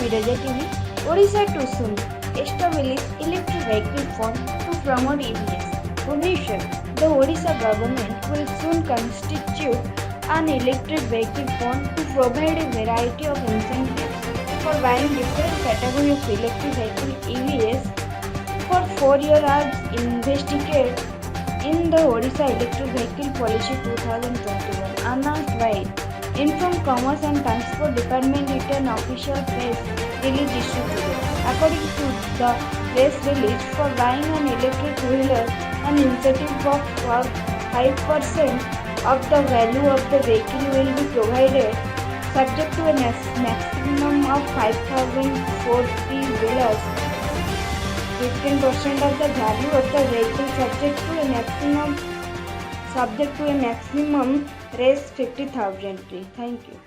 Viraja TV. Odisha too soon establish electric vehicle fund to promote EVs. Bhubaneswar, the Odisha government will soon constitute an electric vehicle fund to provide a variety of incentives for buying different category of electric vehicle EVs for 4 years as investigated in the Odisha Electric Vehicle Policy 2021 announced by Informed Commerce and Transport Department in an official press release issued today. According to the press release, for buying an electric two-wheeler, an incentive of 5% of the value of the vehicle will be provided, subject to a maximum of 5,040 wheelers. 15% of the value of the vehicle subject to a maximum raise 50,000. Thank you.